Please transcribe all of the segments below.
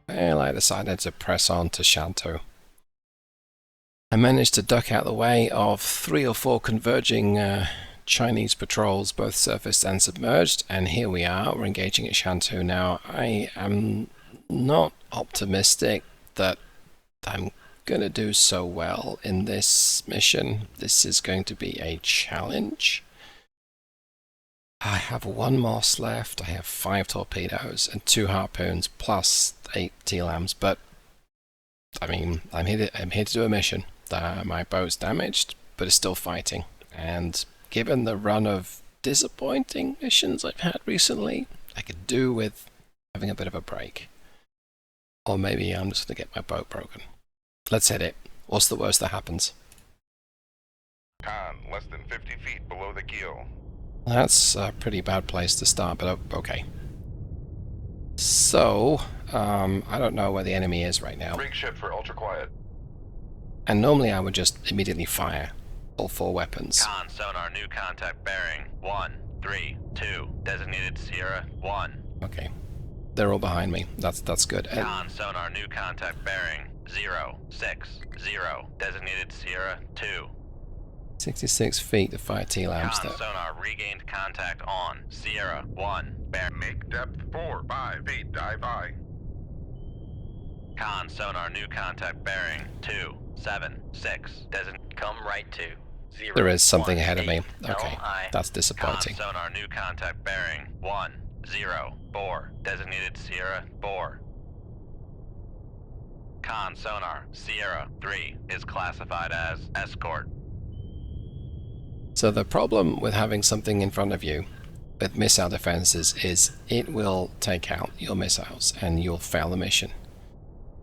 And I decided to press on to Shantou. I managed to duck out the way of 3 or 4 converging Chinese patrols, both surfaced and submerged, and here we are, we're engaging at Shantou now. I am not optimistic that I'm going to do so well in this mission. This is going to be a challenge. I have 1 Moss left, I have 5 torpedoes and 2 harpoons plus 8 TLAMs, but I mean, I'm here to do a mission. My boat's damaged, but it's still fighting, and given the run of disappointing missions I've had recently, I could do with having a bit of a break. Or maybe I'm just going to get my boat broken. Let's hit it. What's the worst that happens? Con, less than 50 feet below the keel. That's a pretty bad place to start, but okay. So, I don't know where the enemy is right now. Rig ship for ultra quiet. And normally I would just immediately fire all 4 weapons. Con, sonar, new contact bearing 132, designated Sierra 1. Okay, they're all behind me. That's good. Con, sonar, new contact bearing 060, designated Sierra 2. 66 feet to fire TLAMs. Con, sonar, regained contact on Sierra 1. Make depth 4-5 feet, dive high. Con, sonar, new contact bearing 276, come right to 0. There is something ahead of me. 8 Okay, that's disappointing. Con, sonar, new contact bearing 104, designated Sierra 4. Con, sonar, Sierra 3 is classified as escort. So the problem with having something in front of you with missile defenses is it will take out your missiles and you'll fail the mission.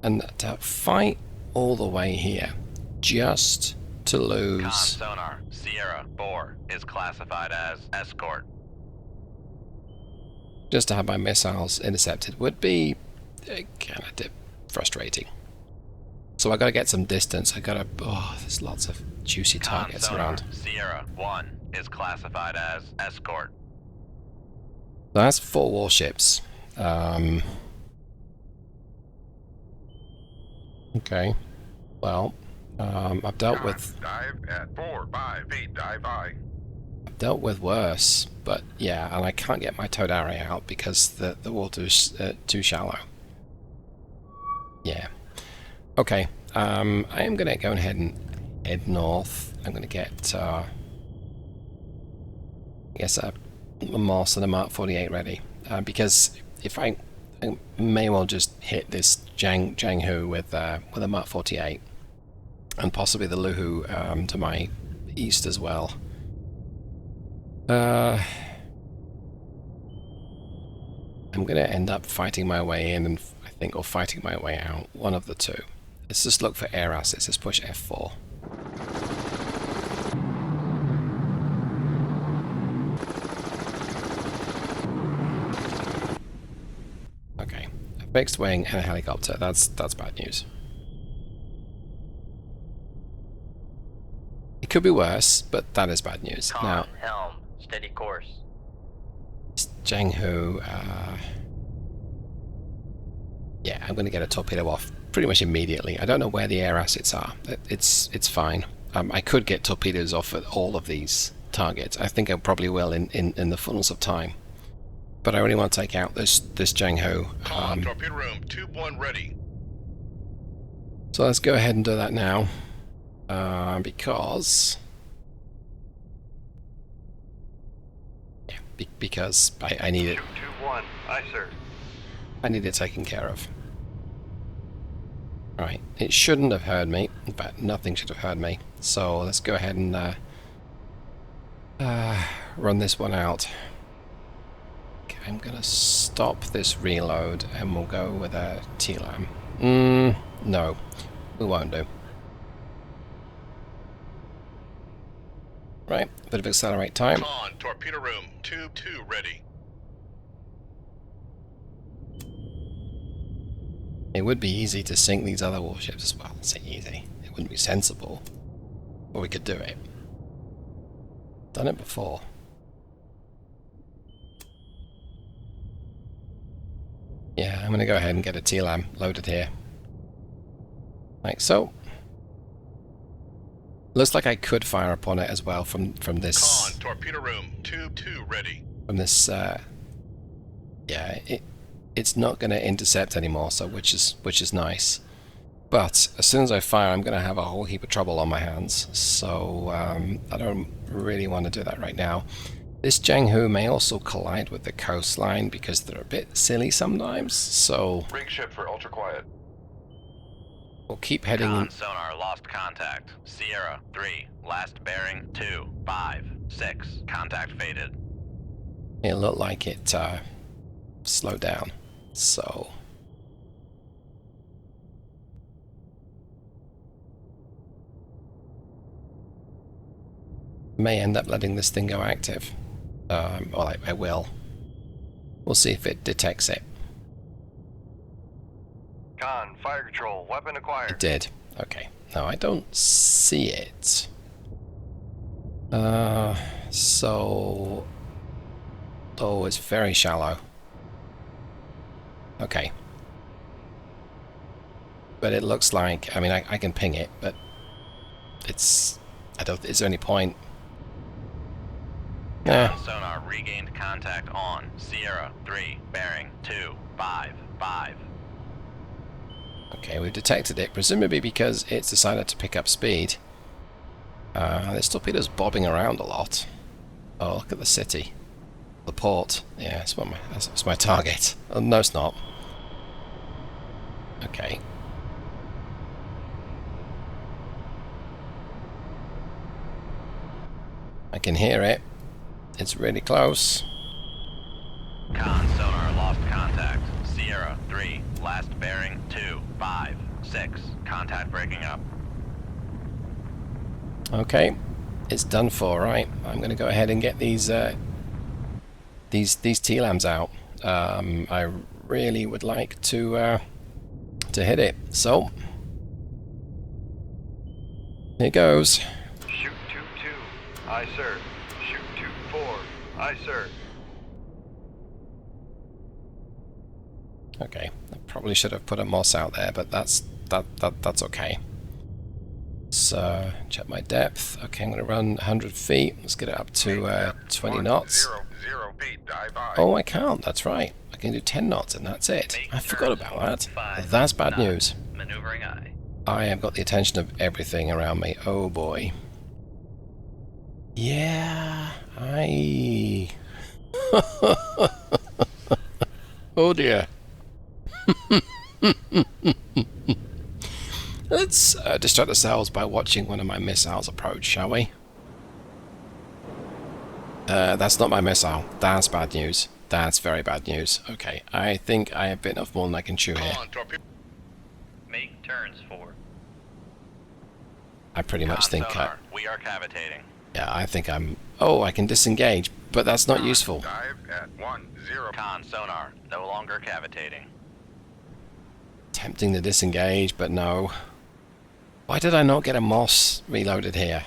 And to fight all the way here just to lose... Con, sonar, Sierra 4 is classified as escort. Just to have my missiles intercepted would be kind of frustrating. So I gotta get some distance. I gotta... Oh, there's lots of juicy targets around. Sierra 1 is classified as escort. So that's 4 warships. Okay. Well, I've dealt with... Dive at 4-5 feet, dive high. I've dealt with worse, but yeah, and I can't get my Todari out because the water's too shallow. Yeah. Okay, I am going to go ahead and head north. I'm going to get, I guess, a Moss and a Mark 48 ready. Because if I may well just hit this Jianghu with a Mark 48. And possibly the Luhu to my east as well. I'm going to end up fighting my way in, and I think, or fighting my way out. One of the two. Let's just look for air assets. Let's push F4. Okay, a fixed wing and a helicopter. That's bad news. It could be worse, but that is bad news. Con, now, helm, steady course. Jianghu. Yeah, I'm going to get a torpedo off pretty much immediately. I don't know where the air assets are. It's fine. I could get torpedoes off at all of these targets. I think I probably will in the fullness of time. But I only want to take out this Jianghu. Torpedo room, tube 1 ready. So let's go ahead and do that now. Because... Yeah, because I need it. Tube 1, aye sir. I need it taken care of. Right, it shouldn't have heard me. In fact, nothing should have heard me. So let's go ahead and run this one out. Okay, I'm gonna stop this reload and we'll go with a TLAM. No, we won't do. Right, bit of accelerate time. Con, torpedo room, tube 2 ready. It would be easy to sink these other warships as well. Say easy. It wouldn't be sensible. But we could do it. Done it before. Yeah, I'm going to go ahead and get a TLAM loaded here. Like so. Looks like I could fire upon it as well from this... Con, torpedo room, tube 2 ready. From this... yeah, it's not going to intercept anymore, so which is nice. But as soon as I fire, I'm going to have a whole heap of trouble on my hands. So I don't really want to do that right now. This Jianghu may also collide with the coastline because they're a bit silly sometimes. So Rig ship for ultra quiet. we'll keep heading. Con sonar lost contact. Sierra 3, last bearing 2, 5, 6. Contact faded. It looked like it slowed down. So may end up letting this thing go active. Well, I will. We'll see if it detects it. Con, fire control, weapon It acquired. did. Okay. No, I don't see it. So... Oh, it's very shallow. Okay. But it looks like... I mean, I can ping it, but... It's... I don't... Is there any point? Yeah. Con sonar regained contact on Sierra 3, bearing 2, 5, 5. Okay, we've detected it, presumably because it's decided to pick up speed. This torpedo's bobbing around a lot. Oh, look at the city. The port. Yeah, that's my target. Oh, no, it's not. Okay. I can hear it. It's really close. Con sonar lost contact. Sierra 3, last bearing 2, 5, 6. Contact breaking up. Okay, it's done for, right? I'm going to go ahead and get these TLAMs out. I really would like to hit it. So here goes. Shoot tube 2. Aye, sir. Shoot tube 4. Aye, sir. Okay, I probably should have put a moss out there, but that's okay. So check my depth. Okay, I'm going to run 100 feet. Let's get it up to 20 knots. 0 feet, dive by. Oh, I can't. That's right. I can do 10 knots, and that's it. I forgot about that. 5, That's bad 9. news. Maneuvering eye. I have got the attention of everything around me. Oh boy. Yeah, oh dear. Let's distract ourselves by watching one of my missiles approach, shall we? That's not my missile. That's bad news. That's very bad news. Okay, I think I have bitten off more than I can chew here. Con, torpedo. Make turns for. I pretty much think sonar, we are cavitating. yeah, I think I'm... Oh, I can disengage, but that's not useful. Dive at 10. Con sonar, no longer cavitating. Tempting to disengage, but no. Why did I not get a moss reloaded here?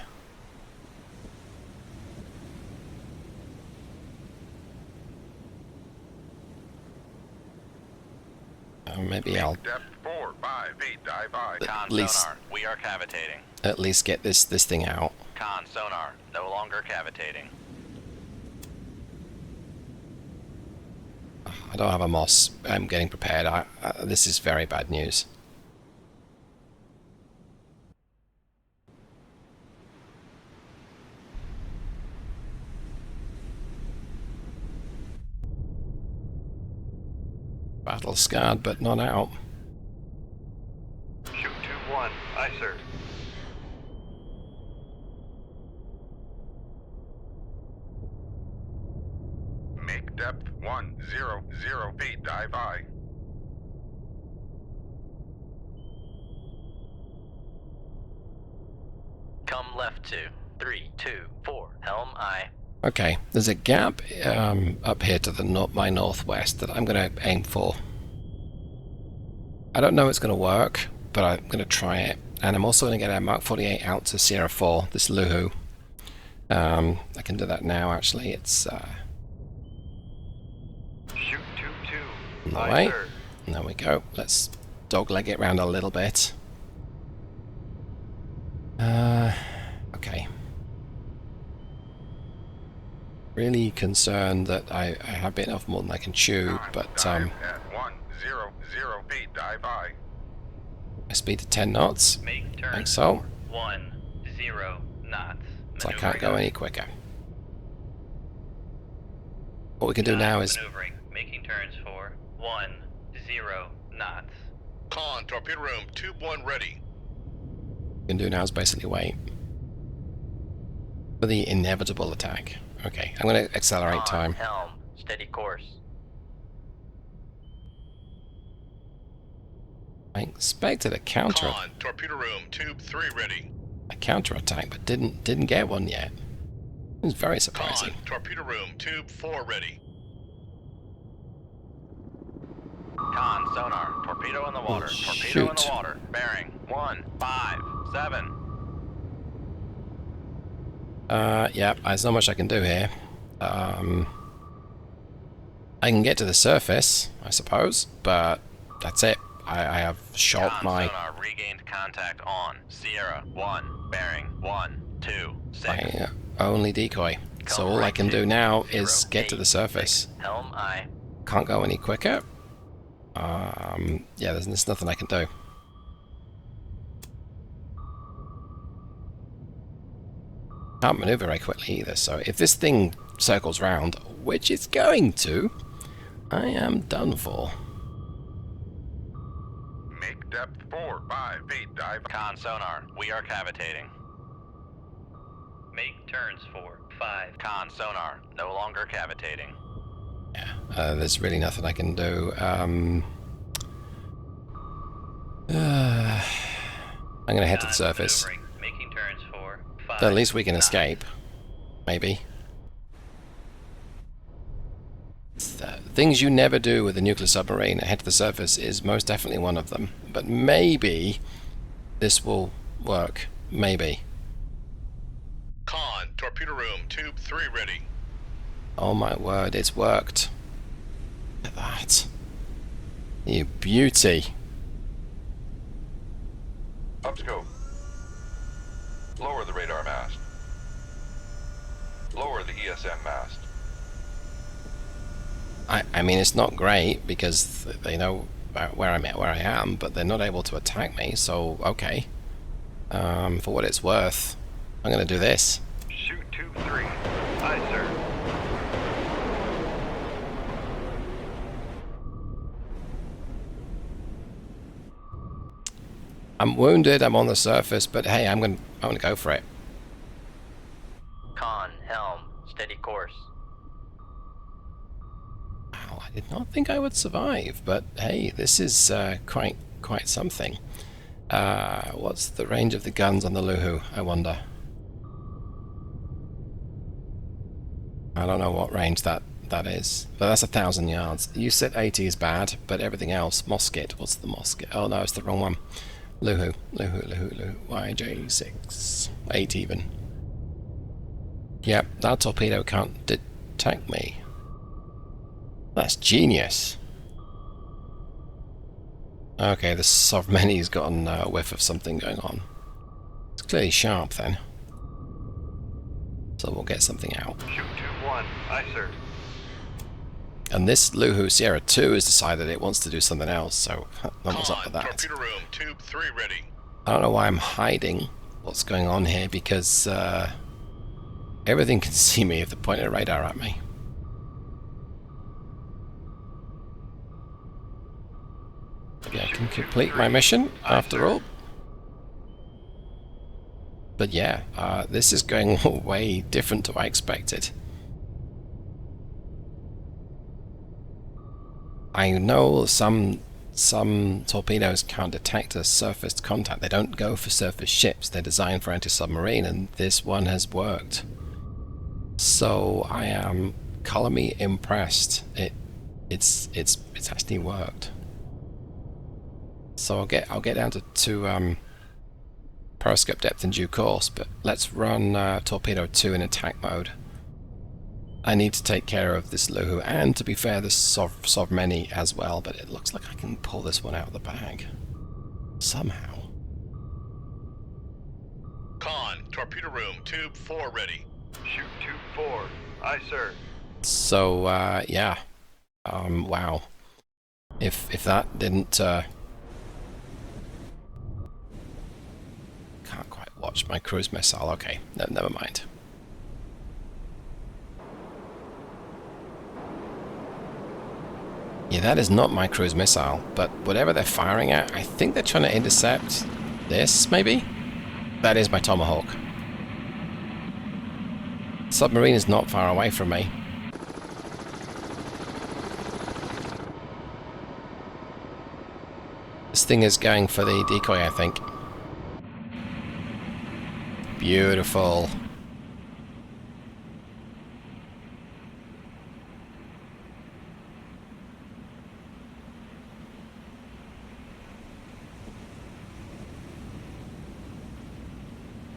Maybe I'll Depth 4, 5 feet, dive by. Con least- sonar, we are cavitating. at least get this thing out. Con sonar, no longer cavitating. I don't have a moss. I'm getting prepared. This is very bad news. Battle scarred, but not out. Shoot tube 1. Aye, sir. Make depth 100 feet, dive by. Come left 2. 3, 2, 4. Helm aye. Okay, there's a gap up here to the my northwest that I'm going to aim for. I don't know it's going to work, but I'm going to try it. And I'm also going to get a Mark 48 out to Sierra 4, this Luhu. I can do that now, actually. It's Shoot 2-2. on the Aye, way. sir. There we go. Let's dogleg it around a little bit. Okay. Really concerned that I have bitten off more than I can chew, but Dive at 100 feet, dive high. I speed to 10 knots, Make turn. like so, 10 knots. so I can't go any quicker. What we can do now is Maneuvering. Making turns for 10 knots. Con, torpedo room, tube 1 ready. basically wait for the inevitable attack. Okay, I'm going to accelerate time. Helm. Steady course. I expected a counter Con, torpedo room, tube 3 ready. attack, but didn't get one yet. It was very surprising. Con, torpedo room, tube 4 ready. Con, sonar. Torpedo in the water. Oh, Torpedo in the shoot. water. Bearing. 1, 5, 7. Yeah, there's not much I can do here. I can get to the surface, I suppose, but that's it. I have shot Con, my sonar. Regained contact on Sierra 1. Bearing. 1, 2, 6. only decoy. So all I can do now is get to the surface. Helm aye. Can't go any quicker. Yeah, there's nothing I can do. Can't maneuver very quickly either, so if this thing circles round, which it's going to, I am done for. Make depth 4, 5 feet, dive. Con, sonar. We are cavitating. Make turns for 5. Con, sonar. No longer cavitating. Yeah, there's really nothing I can do. I'm gonna head to the surface. Making turns for 5. At least we can escape. Maybe. Things you never do with a nuclear submarine, head to the surface, is most definitely one of them. But maybe this will work. Maybe. Con, torpedo room, tube 3 ready. Oh my word, it's worked. Look at that. You beauty. Upscope. Lower the radar mast. Lower the ESM mast. I mean, it's not great because they know where I'm at, where I am, but they're not able to attack me, so okay. For what it's worth, I'm going to do this. Shoot 2-3. Aye, sir. I'm wounded, I'm on the surface, but hey, I'm going to go for it. Con, helm. Steady course. Wow, I did not think I would survive, but hey, this is quite something. What's the range of the guns on the Luhu, I wonder? I don't know what range that is, but that's 1,000 yards. You said 80 is bad, but everything else, Mosquet, what's the Mosquet? Oh no, it's the wrong one. Luhu, YJ6, 8 even. Yep, that torpedo can't detect me. That's genius. Okay, the Sovmeni's gotten a whiff of something going on. It's clearly sharp then. So we'll get something out. Shoot 2-1. Aye, sir. And this Luhu Sierra 2 has decided it wants to do something else, so I'm up for that. Torpedo room, tube 3 ready. I don't know why I'm hiding what's going on here, because everything can see me if they're pointing a radar at me. Maybe I can complete my mission after all. But yeah, this is going way different to what I expected. I know some some torpedoes can't detect a surface contact. They don't go for surface ships. They're designed for anti-submarine, and this one has worked. So I am columny impressed. It's actually worked. So I'll get down to periscope depth in due course, but let's run torpedo 2 in attack mode. I need to take care of this Luhu, and to be fair, this Sovmeni as well, but it looks like I can pull this one out of the bag. Somehow. Con, torpedo room, tube 4 ready. Shoot tube 4. Aye, sir. So, yeah. Wow. If that didn't, can't quite watch my cruise missile. Okay, no, never mind. Yeah, that is not my cruise missile, but whatever they're firing at, I think they're trying to intercept this, maybe? That is my Tomahawk. Submarine is not far away from me. This thing is going for the decoy, I think. Beautiful.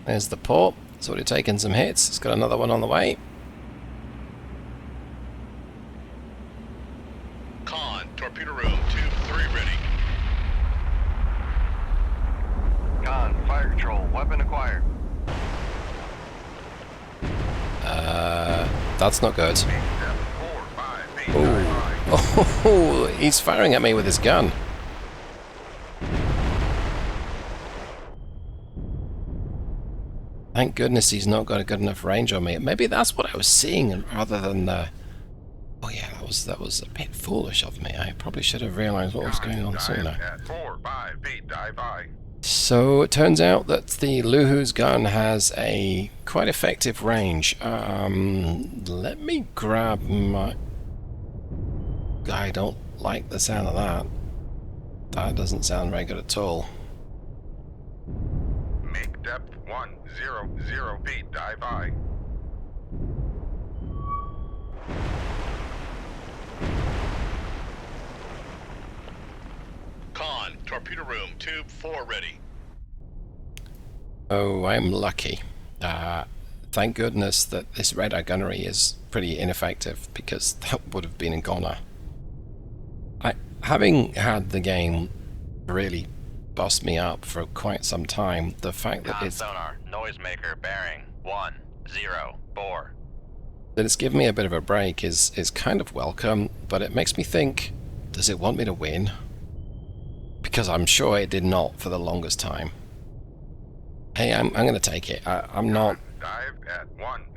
There's the port. It's already taken some hits. It's got another one on the way. Con, torpedo room, tube 3 ready. Con, fire control, weapon acquired. That's not good. 8, 7, 4, 5, 8, 9, 5. Oh, he's firing at me with his gun. Thank goodness he's not got a good enough range on me. Maybe that's what I was seeing, rather than the... Oh yeah, that was a bit foolish of me. I probably should have realized what was going on sooner. At 4, 5, 8, dive I. So it turns out that the Luhu's gun has a quite effective range. Let me grab my... I don't like the sound of that. That doesn't sound very good at all. Make depth 100 feet, dive I. Con, torpedo room, tube 4 ready. Oh, I'm lucky. Thank goodness that this radar gunnery is pretty ineffective, because that would have been a goner. Having had the game really bust me up for quite some time, the fact that Con it's sonar, noisemaker bearing 104. that it's given me a bit of a break is kind of welcome, but it makes me think, does it want me to win? Because I'm sure it did not for the longest time. Hey, I'm going to take it. I'm not... Dive at 100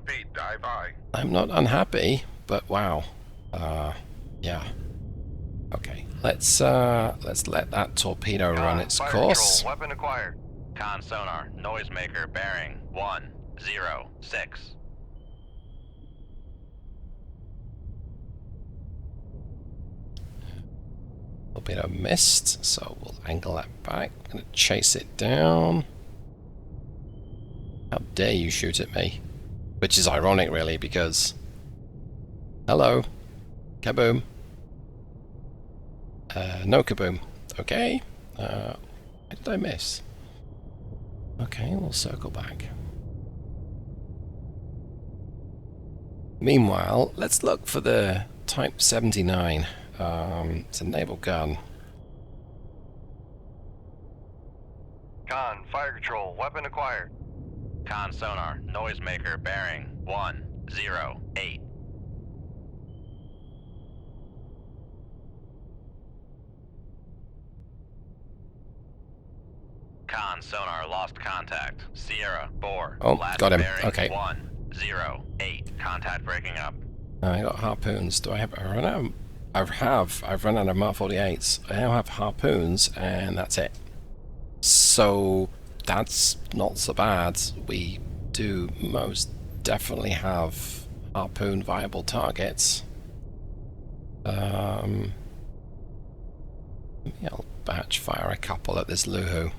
feet, dive I. I'm not unhappy, but wow. Yeah. Okay, let's let that torpedo run its fire course. Control, weapon acquired. Con sonar, noisemaker bearing 106. Torpedo missed, so we'll angle that back. I'm going to chase it down. How dare you shoot at me? Which is ironic, really, because... Hello. Kaboom. No kaboom. Okay. Where did I miss? Okay, we'll circle back. Meanwhile, let's look for the Type 79. It's a naval gun. Con, fire control, weapon acquired. Con sonar, noisemaker bearing 108. Con sonar lost contact. Sierra 4. Oh, last got him. bearing Okay. 108. Contact breaking up. I got harpoons. Do I have? I run out. I've run out of Mark 48s. I now have harpoons, and that's it. So that's not so bad. We do most definitely have harpoon viable targets. Maybe I'll batch fire a couple at this Luhu.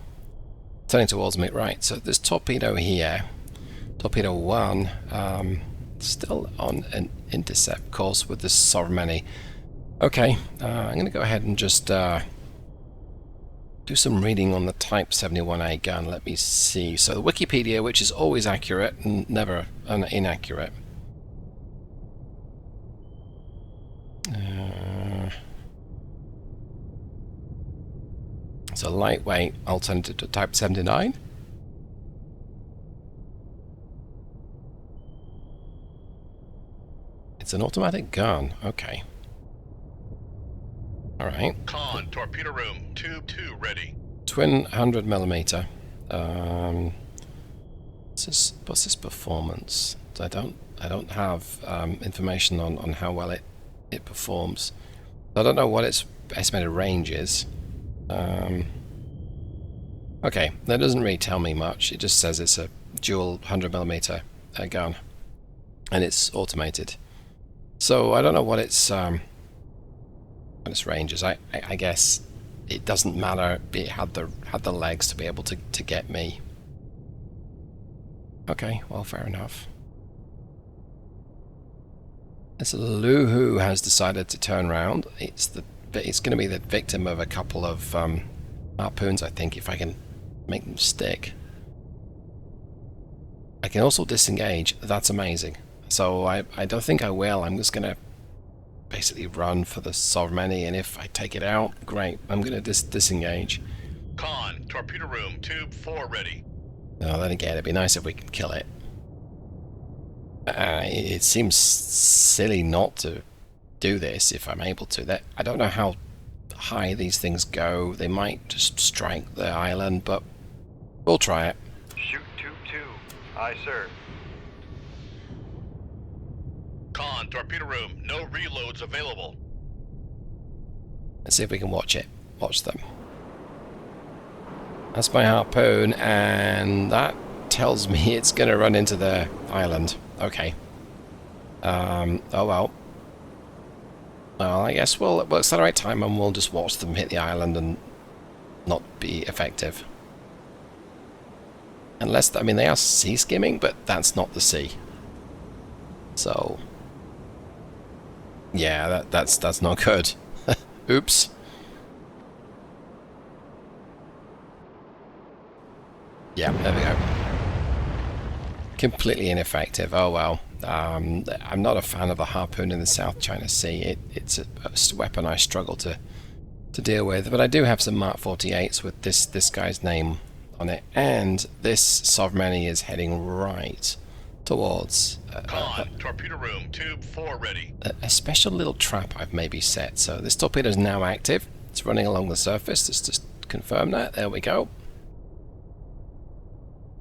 Turning towards me, right, so this torpedo here, torpedo 1, still on an intercept course with this Sormeni. Okay, I'm going to go ahead and just do some reading on the Type 71A gun. Let me see. So the Wikipedia, which is always accurate and never inaccurate. It's a lightweight alternative to Type 79. It's an automatic gun. Okay. Alright. Con, torpedo room, tube 2 ready. Twin 100mm. What's this performance? I don't have information on how well it performs. I don't know what its estimated range is. Okay, that doesn't really tell me much. It just says it's a dual 100mm gun, and it's automated. So I don't know what its range is. I guess it doesn't matter. It had the legs to be able to get me. Okay, well, fair enough. This Luhu has decided to turn around. It's going to be the victim of a couple of harpoons, I think, if I can make them stick. I can also disengage. That's amazing. So I don't think I will. I'm just going to basically run for the Sormeni, and if I take it out, great. I'm going to disengage. Con, torpedo room, tube 4 ready. No, then again, it'd be nice if we could kill it. It seems silly not to do this if I'm able to. I don't know how high these things go. They might just strike the island, but we'll try it. Shoot tube 2. Aye, sir. Con, torpedo room, no reloads available. Let's see if we can watch it. Watch them. That's my harpoon, and that tells me it's going to run into the island. Okay. Oh well. Well, I guess we'll accelerate time and we'll just watch them hit the island and not be effective. Unless, I mean, they are sea skimming, but that's not the sea. So, yeah, that's not good. Oops. Yeah, there we go. Completely ineffective. Oh well. I'm not a fan of the harpoon in the South China Sea. It's a weapon I struggle to deal with. But I do have some Mark 48s with this guy's name on it, and this Sormeni is heading right towards Con, torpedo room, tube 4 ready. a special little trap I've maybe set. So this torpedo is now active. It's running along the surface. Let's just confirm that. There we go.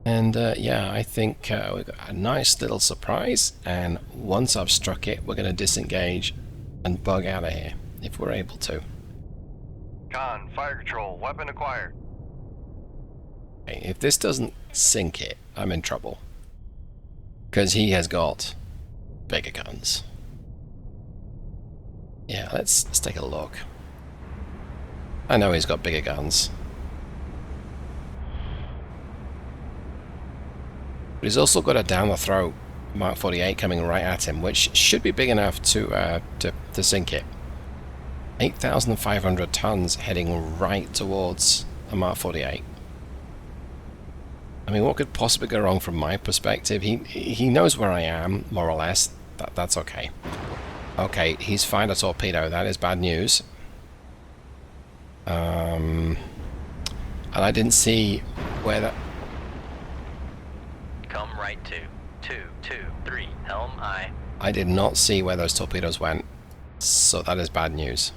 And yeah, I think we've got a nice little surprise, and once I've struck it, we're going to disengage and bug out of here, if we're able to. Con, fire control, weapon acquired. Okay, if this doesn't sink it, I'm in trouble. Because he has got bigger guns. Yeah, let's take a look. I know he's got bigger guns. But he's also got a down-the-throat Mark 48 coming right at him, which should be big enough to sink it. 8,500 tons heading right towards a Mark 48. I mean, what could possibly go wrong from my perspective? He knows where I am, more or less. That's okay. Okay, he's fired a torpedo. That is bad news. And I didn't see where that... Come right to 223, helm aye. I did not see where those torpedoes went, so that is bad news.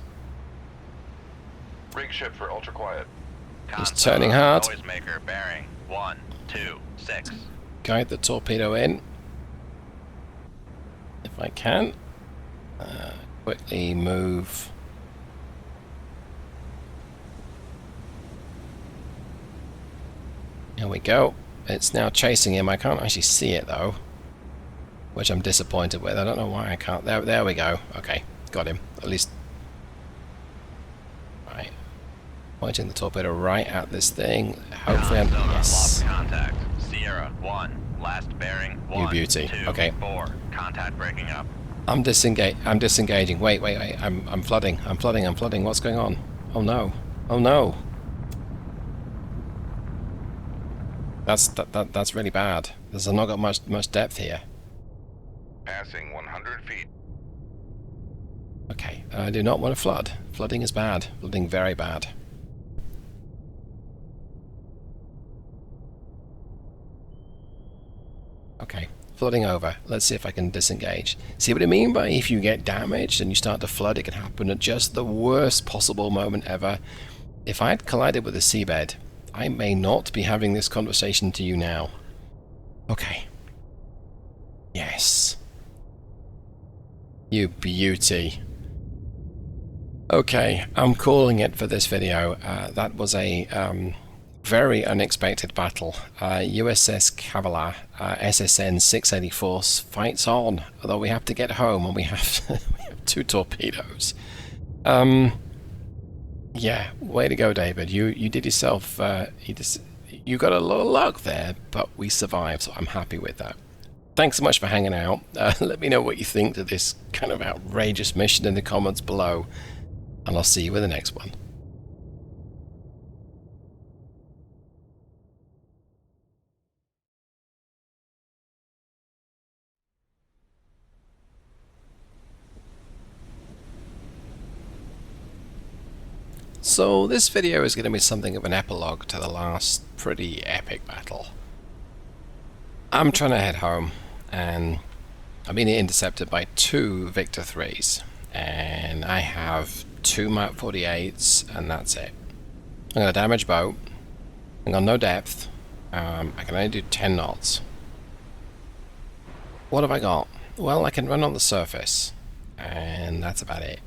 Rig ship for ultra quiet. He's turning hard. Noisemaker bearing 126. Guide the torpedo in, if I can. Quickly move. Here we go. It's now chasing him. I can't actually see it though, which I'm disappointed with. I don't know why I can't. There we go. Okay, got him. At least. Right. Pointing the torpedo right at this thing. Hopefully Con I'm... sonar lost Yes. contact. Sierra 1, last bearing 1. You beauty. 2, Okay. 4. Contact breaking up. I'm disengaging. Wait. I'm flooding. I'm flooding. What's going on? Oh no. Oh no. That's really bad. There's not got much depth here. Passing 100 feet. Okay. I do not want to flood. Flooding is bad. Flooding very bad. Okay. Flooding over. Let's see if I can disengage. See what I mean by if you get damaged and you start to flood, it can happen at just the worst possible moment ever. If I had collided with the seabed, I may not be having this conversation to you now. Okay. Yes. You beauty. Okay, I'm calling it for this video. That was a very unexpected battle. USS Cavalla, SSN 684 fights on, although we have to get home and we have, we have 2 torpedoes. Yeah, way to go, David. You did yourself. You got a lot of luck there, but we survived, so I'm happy with that. Thanks so much for hanging out. Let me know what you think to this kind of outrageous mission in the comments below, and I'll see you in the next one. So this video is going to be something of an epilogue to the last pretty epic battle. I'm trying to head home, and I've been intercepted by 2 Victor 3s, and I have 2 Mark 48s, and that's it. I'm going to damage boat. I got no depth. I can only do 10 knots. What have I got? Well, I can run on the surface, and that's about it.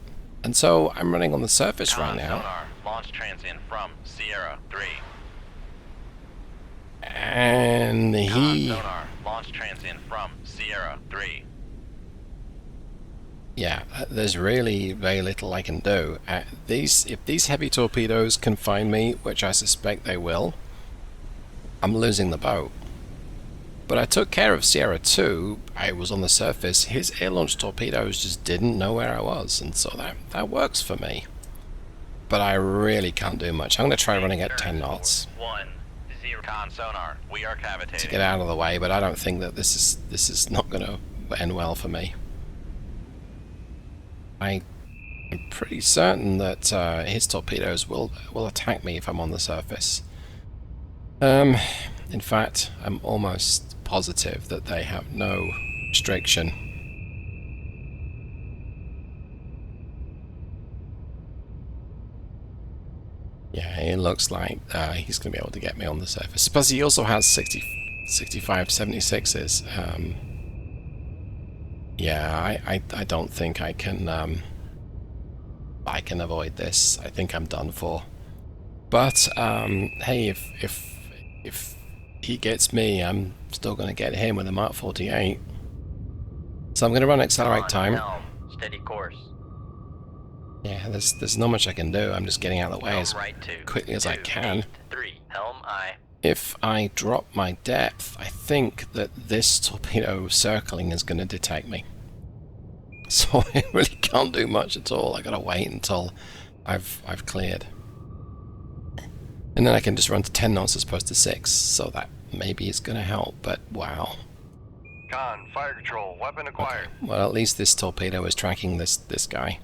And so I'm running on the surface right now. Sonar, launch transient from Sierra 3. And Sonar, launch transient from Sierra 3. Yeah, there's really very little I can do. If these heavy torpedoes can find me, which I suspect they will, I'm losing the boat. But I took care of Sierra 2. I was on the surface. His air-launched torpedoes just didn't know where I was, and so that works for me. But I really can't do much. I'm going to try running at 10 knots 1, 0. Con sonar, we are cavitating. to get out of the way, but I don't think that this is not going to end well for me. I'm pretty certain that his torpedoes will attack me if I'm on the surface. In fact, I'm almost positive that they have no restriction. Yeah, it looks like he's going to be able to get me on the surface. Plus, he also has 65 76s. Yeah, I don't think I can avoid this. I think I'm done for. But hey, if he gets me, I'm still going to get him with a Mark 48. So I'm going to run accelerate time. Helm, steady course. Yeah, there's not much I can do. I'm just getting out of the way as Right to quickly as I can. 3, helm I. If I drop my depth, I think that this torpedo circling is going to detect me. So I really can't do much at all. I gotta wait until I've cleared. And then I can just run to 10 knots as opposed to 6, so that maybe is going to help, but wow. Con, fire control, weapon acquired. Well, at least this torpedo is tracking this guy.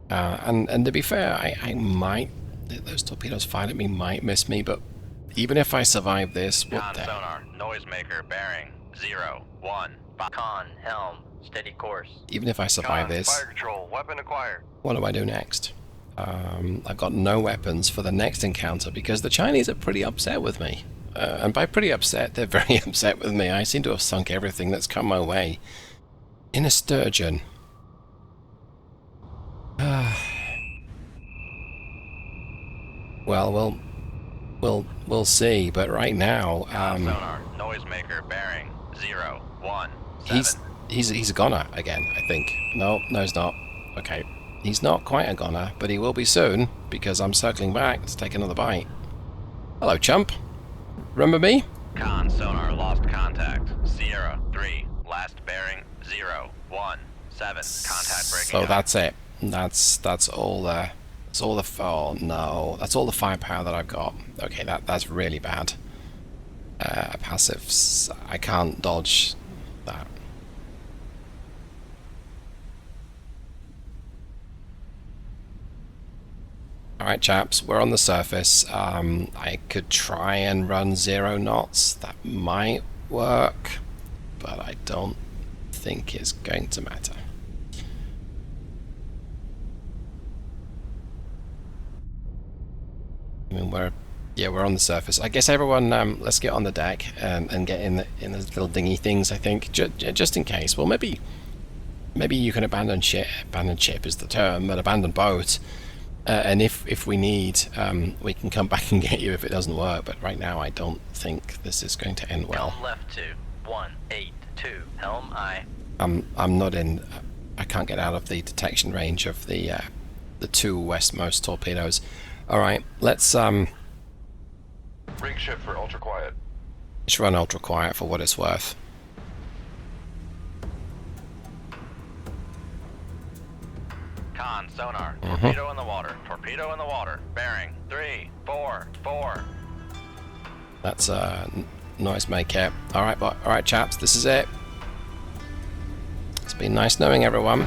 And to be fair, I might... Those torpedoes fired at me might miss me, but even if I survive this, what Con the... sonar, noisemaker bearing 0, 1. Con, helm, steady course. Even if I survive Con, this, fire control, weapon acquired. what do I do next? I've got no weapons for the next encounter because the Chinese are pretty upset with me. And by pretty upset, they're very upset with me. I seem to have sunk everything that's come my way in a Sturgeon. Well, we'll see. But right now, Sonar, noisemaker bearing 0, 1. 7. he's a goner again. I think. No, he's not. Okay. He's not quite a goner, but he will be soon, because I'm circling back to take another bite. Hello, chump. Remember me? Con sonar lost contact. Sierra 3, last bearing 0, 1, 7. Contact breaking So up. that's it. That's all the oh no, that's all the firepower that I've got. Okay, that's really bad. Passives, I can't dodge that. Alright chaps, we're on the surface. I could try and run 0 knots. That might work, but I don't think it's going to matter. I mean, we're on the surface. I guess everyone, let's get on the deck and get in the little dinghy things. I think just in case. Well, maybe you can abandon ship. Abandon ship is the term, but abandon boat. And if we need, we can come back and get you if it doesn't work. But right now, I don't think this is going to end well. Helm left 2, 182. Helm I. I'm not in. I can't get out of the detection range of the 2 westmost torpedoes. All right, let's Rig shift for ultra quiet. just run ultra quiet for what it's worth. Con sonar. Torpedo in the water. Torpedo in the water. Bearing 3, 4, 4. That's noise make it. All right, chaps, this is it. It's been nice knowing everyone.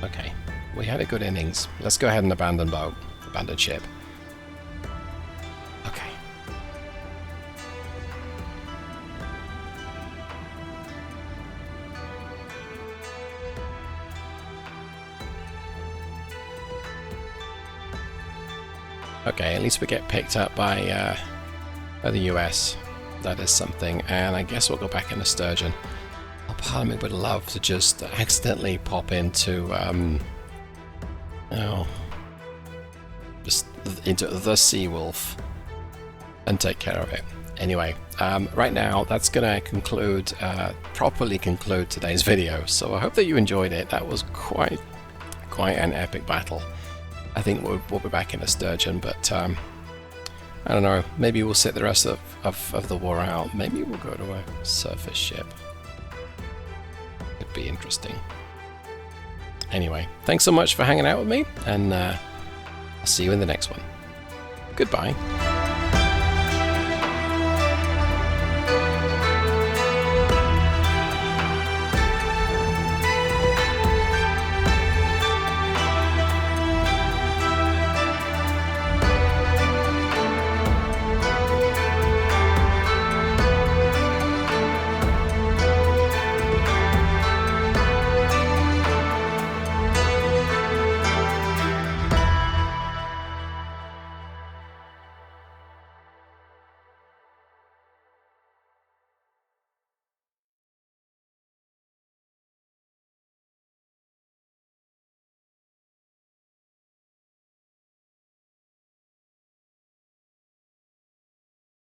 Okay, we had a good innings. Let's go ahead and abandon boat, abandon ship. Okay. Okay, at least we get picked up by the US. That is something, and I guess we'll go back into Sturgeon. Oh, part of me would love to just accidentally pop into, just into the Seawolf and take care of it. Anyway, right now that's going to properly conclude today's video. So I hope that you enjoyed it. That was quite an epic battle. I think we'll be back in a Sturgeon, but I don't know. Maybe we'll sit the rest of the war out. Maybe we'll go to a surface ship. It'd be interesting. Anyway, thanks so much for hanging out with me, and I'll see you in the next one. Goodbye.